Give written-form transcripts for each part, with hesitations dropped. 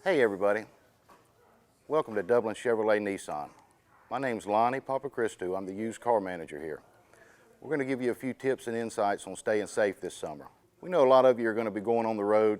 Hey everybody, welcome to Dublin Chevrolet Nissan. My name's Lonnie Papachristou. I'm the used car manager here. We're going to give you a few tips and insights on staying safe this summer. We know a lot of you are going to be going on the road,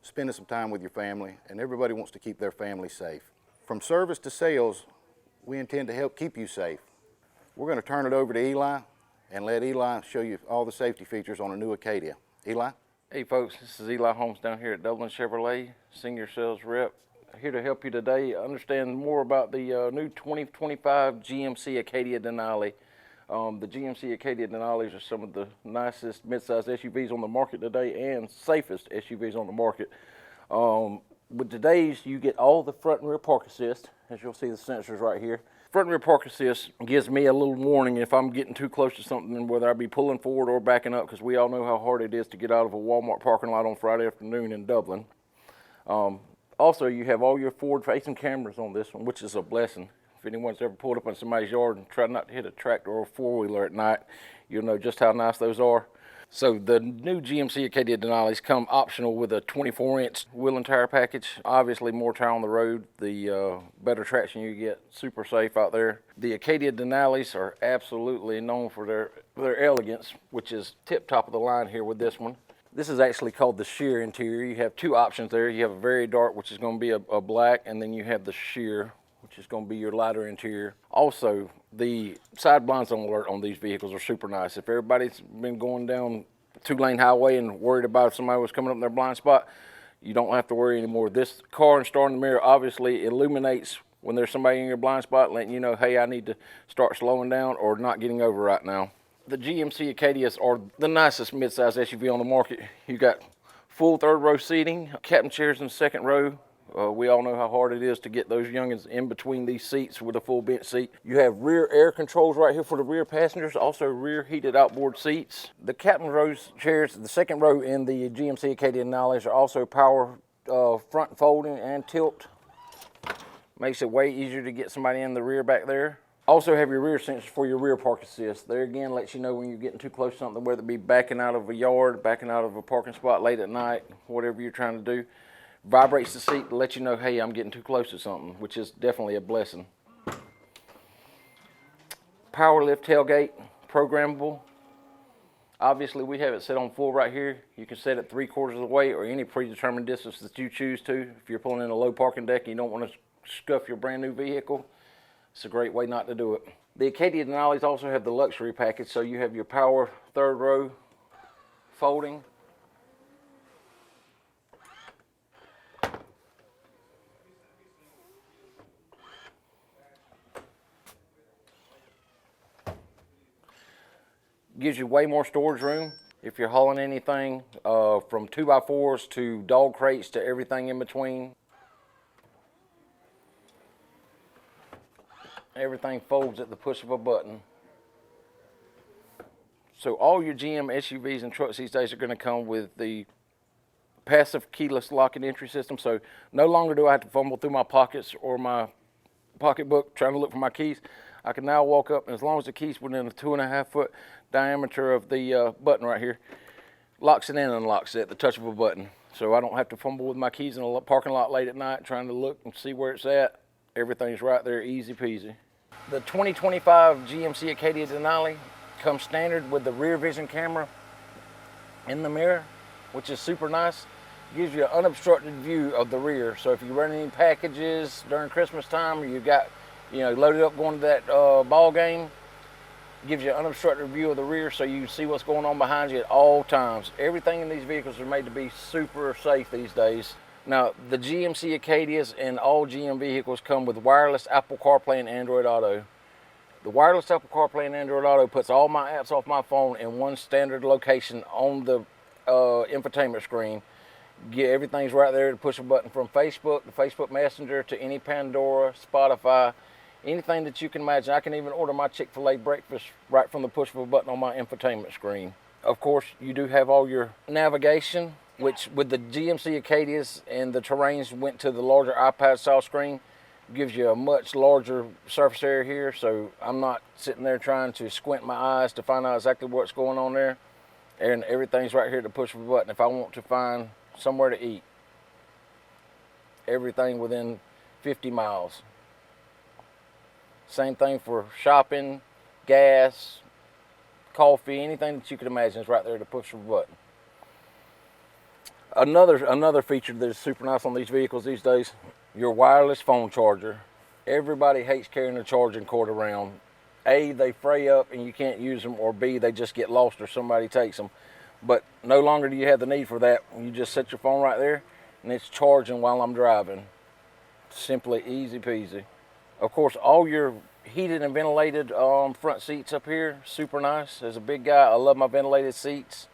spending some time with your family, and everybody wants to keep their family safe. From service to sales, we intend to help keep you safe. We're going to turn it over to Eli and let Eli show you all the safety features on a new Acadia. Eli? Hey folks, this is Eli Holmes down here at Dublin Chevrolet, Senior Sales Rep. Here to help you today understand more about the new 2025 GMC Acadia Denali. The GMC Acadia Denalis are some of the nicest mid-size SUVs on the market today and safest SUVs on the market. With today's, you get all the front and rear park assist, as you'll see the sensors right here. Front and rear park assist gives me a little warning if I'm getting too close to something, whether I be pulling forward or backing up, because we all know how hard it is to get out of a Walmart parking lot on Friday afternoon in Dublin. Also, you have all your forward-facing cameras on this one, which is a blessing. If anyone's ever pulled up in somebody's yard and tried not to hit a tractor or a four-wheeler at night, you'll know just how nice those are. So the new GMC Acadia Denalis come optional with a 24-inch wheel and tire package. Obviously, more tire on the road, the better traction you get. Super safe out there. The Acadia Denalis are absolutely known for their elegance, which is tip-top of the line here with this one. This is actually called the sheer interior. You have two options there. You have a very dark, which is going to be a black, and then you have the sheer, which is going to be your lighter interior. Also, the side blinds on alert on these vehicles are super nice. If everybody's been going down a two-lane highway and worried about if somebody was coming up in their blind spot, you don't have to worry anymore. This car and star in the mirror obviously illuminates when there's somebody in your blind spot, letting you know, hey, I need to start slowing down or not getting over right now. The GMC Acadias are the nicest midsize SUV on the market. You got full third-row seating, captain chairs in the second row. We all know how hard it is to get those youngins in between these seats with a full bench seat. You have rear air controls right here for the rear passengers, also rear heated outboard seats. The captain row chairs, the second row in the GMC Acadia Denalis are also power front folding and tilt. Makes it way easier to get somebody in the rear back there. Also have your rear sensors for your rear park assist. There again lets you know when you're getting too close to something, whether it be backing out of a yard, backing out of a parking spot late at night, whatever you're trying to do. Vibrates the seat to let you know, hey, I'm getting too close to something, which is definitely a blessing. Power lift tailgate, programmable. Obviously, we have it set on full right here. You can set it 3/4 of the way or any predetermined distance that you choose to. If you're pulling in a low parking deck and you don't want to scuff your brand new vehicle, it's a great way not to do it. The Acadia Denalis also have the luxury package, so you have your power third row folding. Gives you way more storage room if you're hauling anything from 2x4s to dog crates to everything in between. Everything folds at the push of a button. So all your GM SUVs and trucks these days are going to come with the passive keyless lock and entry system. So no longer do I have to fumble through my pockets or my pocketbook trying to look for my keys. I can now walk up, and as long as the key's within a 2.5-foot diameter of the button right here, locks it in and unlocks it at the touch of a button. So I don't have to fumble with my keys in a parking lot late at night trying to look and see where it's at. Everything's right there, easy peasy. The 2025 GMC Acadia Denali comes standard with the rear vision camera in the mirror, which is super nice. Gives you an unobstructed view of the rear. So if you run any packages during Christmas time, or you got, loaded up going to that ball game, gives you an unobstructed view of the rear so you see what's going on behind you at all times. Everything in these vehicles are made to be super safe these days. Now, the GMC Acadias and all GM vehicles come with wireless Apple CarPlay and Android Auto. The wireless Apple CarPlay and Android Auto puts all my apps off my phone in one standard location on the infotainment screen. Everything's right there to push a button, from Facebook to Facebook Messenger to any Pandora, Spotify, anything that you can imagine. I can even order my Chick-fil-A breakfast right from the push of a button on my infotainment screen. Of course, you do have all your navigation, which with the GMC Acadias and the Terrains went to the larger iPad-style screen. Gives you a much larger surface area here, so I'm not sitting there trying to squint my eyes to find out exactly what's going on there. And everything's right here at the push of a button if I want to find somewhere to eat. everything within 50 miles. Same thing for shopping, gas, coffee, anything that you can imagine is right there at the push of a button. Another feature that is super nice on these vehicles these days, your wireless phone charger. Everybody hates carrying a charging cord around. A, they fray up and you can't use them, or B, they just get lost or somebody takes them. But no longer do you have the need for that. You just set your phone right there and it's charging while I'm driving. Simply easy peasy. Of course, all your heated and ventilated front seats up here, super nice. As a big guy, I love my ventilated seats.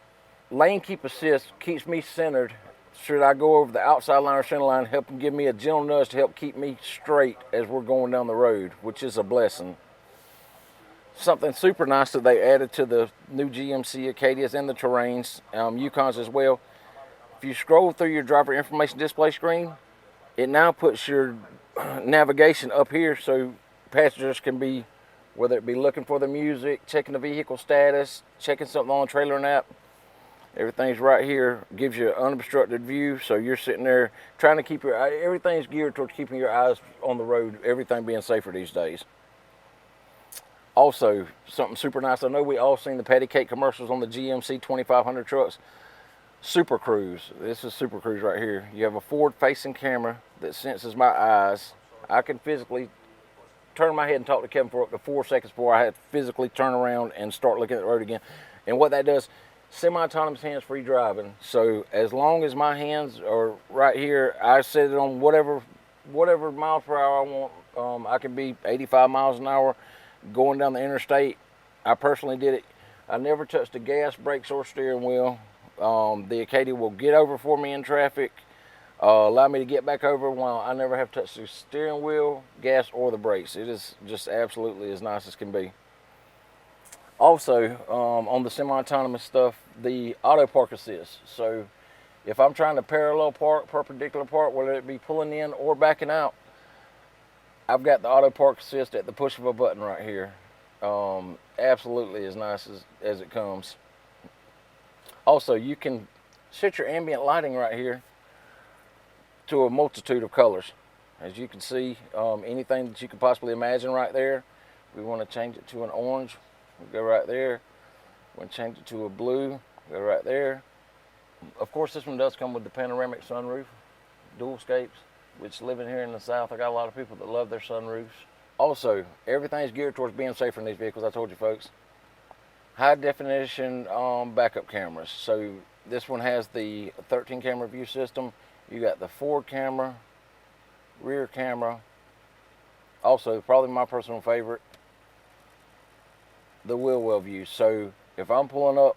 Lane keep assist keeps me centered. Should I go over the outside line or center line, helping give me a gentle nudge to help keep me straight as we're going down the road, which is a blessing. Something super nice that they added to the new GMC Acadias and the Terrains, Yukons as well. If you scroll through your driver information display screen, it now puts your navigation up here so passengers can be, whether it be looking for the music, checking the vehicle status, checking something on the trailer app. Everything's right here, gives you an unobstructed view, so you're sitting there trying to keep your, everything's geared towards keeping your eyes on the road, everything being safer these days. Also, something super nice, I know we all seen the patty cake commercials on the GMC 2500 trucks. Super Cruise, this is Super Cruise right here. You have a forward-facing camera that senses my eyes. I can physically turn my head and talk to Kevin for up to 4 seconds before I have to physically turn around and start looking at the road again. And what that does, semi-autonomous hands-free driving. So as long as my hands are right here, I set it on whatever miles per hour I want. I can be 85 miles an hour going down the interstate. I personally did it. I never touched the gas, brakes, or steering wheel. The Acadia will get over for me in traffic, allow me to get back over while I never have touched the steering wheel, gas, or the brakes. It is just absolutely as nice as can be. Also, on the semi-autonomous stuff, the auto park assist. So if I'm trying to parallel park, perpendicular park, whether it be pulling in or backing out, I've got the auto park assist at the push of a button right here. Absolutely as nice as it comes. Also, you can set your ambient lighting right here to a multitude of colors. As you can see, anything that you could possibly imagine right there. We want to change it to an orange, we'll go right there. We want to change it to a blue, go right there. Of course, this one does come with the panoramic sunroof, dual scapes, which living here in the South, I got a lot of people that love their sunroofs. Also, everything's geared towards being safer in these vehicles, I told you folks. High definition backup cameras. So this one has the 13 camera view system. You got the forward camera, rear camera. Also, probably my personal favorite, the wheel well view. So if I'm pulling up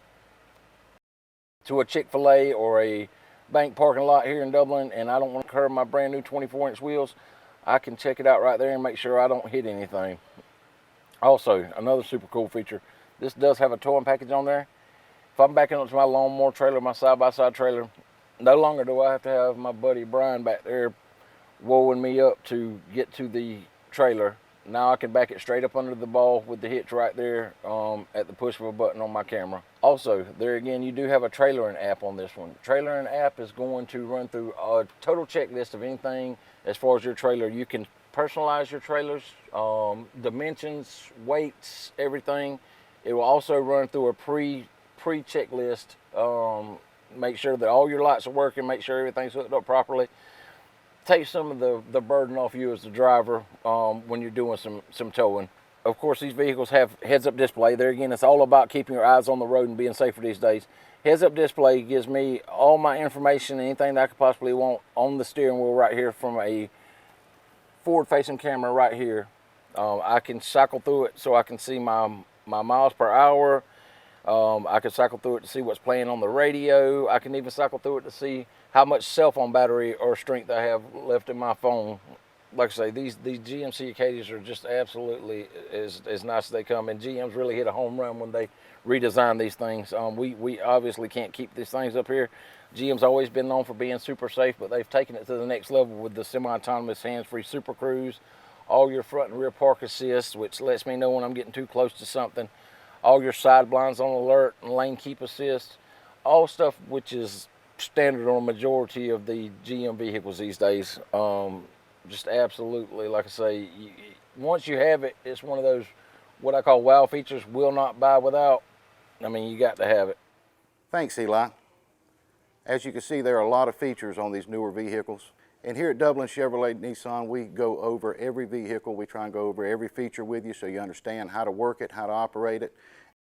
to a Chick-fil-A or a bank parking lot here in Dublin and I don't want to curb my brand new 24-inch wheels, I can check it out right there and make sure I don't hit anything. Also, another super cool feature, this does have a towing package on there. If I'm backing up to my lawnmower trailer, my side-by-side trailer, no longer do I have to have my buddy Brian back there woeing me up to get to the trailer. Now I can back it straight up under the ball with the hitch right there at the push of a button on my camera. Also, there again, you do have a trailering app on this one. Trailering app is going to run through a total checklist of anything as far as your trailer. You can personalize your trailers, dimensions, weights, everything. It will also run through a pre-checklist, make sure that all your lights are working, make sure everything's hooked up properly. Take some of the burden off you as the driver when you're doing some towing. Of course, these vehicles have heads-up display. There again, it's all about keeping your eyes on the road and being safer these days. Heads-up display gives me all my information, anything that I could possibly want on the steering wheel right here from a forward-facing camera right here. I can cycle through it so I can see my miles per hour. I can cycle through it to see what's playing on the radio. I can even cycle through it to see how much cell phone battery or strength I have left in my phone. Like I say, these GMC Acadias are just absolutely as nice as they come, and GM's really hit a home run when they redesigned these things. We obviously can't keep these things up here. GM's always been known for being super safe, but they've taken it to the next level with the semi-autonomous hands-free Super Cruise, all your front and rear park assist, which lets me know when I'm getting too close to something, all your side blinds on alert and lane keep assist, all stuff which is standard on a majority of the GM vehicles these days. Just absolutely, like I say, once you have it, it's one of those what I call wow features, will not buy without. I mean, you got to have it. Thanks, Eli. As you can see, there are a lot of features on these newer vehicles. And here at Dublin Chevrolet Nissan, we go over every vehicle. We try and go over every feature with you so you understand how to work it, how to operate it,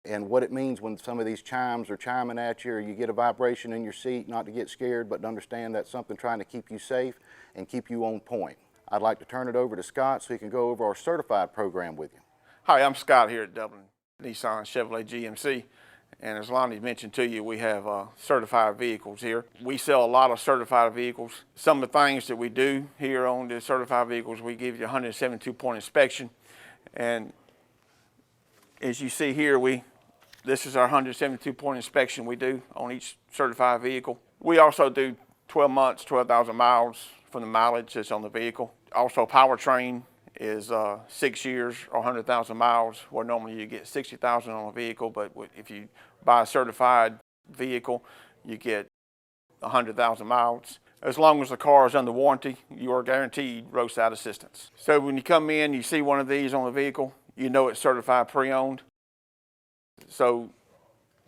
and what it means when some of these chimes are chiming at you or you get a vibration in your seat, not to get scared, but to understand that's something trying to keep you safe and keep you on point. I'd like to turn it over to Scott so he can go over our certified program with you. Hi, I'm Scott here at Dublin Nissan Chevrolet GMC. And as Lonnie mentioned to you, we have certified vehicles here. We sell a lot of certified vehicles. Some of the things that we do here on the certified vehicles, we give you a 172-point inspection. And as you see here, this is our 172-point inspection we do on each certified vehicle. We also do 12 months, 12,000 miles from the mileage that's on the vehicle. Also, powertrain is 6 years or 100,000 miles, where normally you get 60,000 on a vehicle, but if you buy a certified vehicle, you get 100,000 miles. As long as the car is under warranty, you are guaranteed roadside assistance. So when you come in, you see one of these on the vehicle, you know it's certified pre-owned. So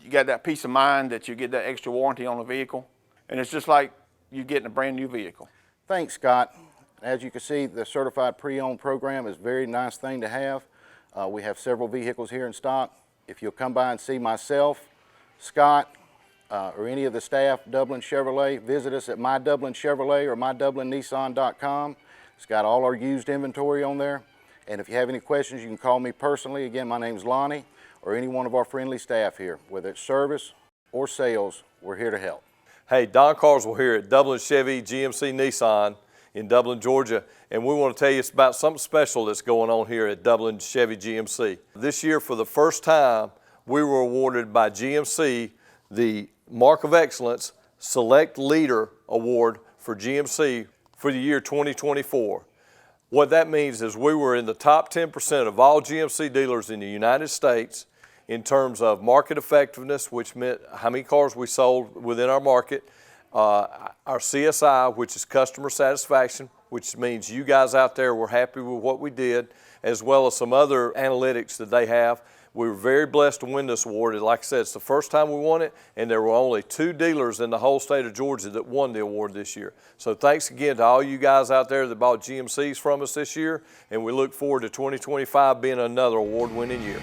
you got that peace of mind that you get that extra warranty on the vehicle, and it's just like you getting a brand new vehicle. Thanks, Scott. As you can see, the certified pre-owned program is a very nice thing to have. We have several vehicles here in stock. If you'll come by and see myself, Scott, or any of the staff, Dublin Chevrolet, visit us at My Dublin Chevrolet or MyDublinNissan.com. It's got all our used inventory on there. And if you have any questions, you can call me personally. Again, my name's Lonnie, or any one of our friendly staff here. Whether it's service or sales, we're here to help. Hey, Don Carswell here at Dublin Chevy GMC Nissan in Dublin, Georgia, and we want to tell you about something special that's going on here at Dublin Chevy GMC. This year, for the first time, we were awarded by GMC the Mark of Excellence Select Leader Award for GMC for the year 2024. What that means is we were in the top 10% of all GMC dealers in the United States in terms of market effectiveness, which meant how many cars we sold within our market, our CSI, which is customer satisfaction, which means you guys out there were happy with what we did, as well as some other analytics that they have. We were very blessed to win this award. And like I said, it's the first time we won it, and there were only 2 dealers in the whole state of Georgia that won the award this year. So thanks again to all you guys out there that bought GMCs from us this year, and we look forward to 2025 being another award-winning year.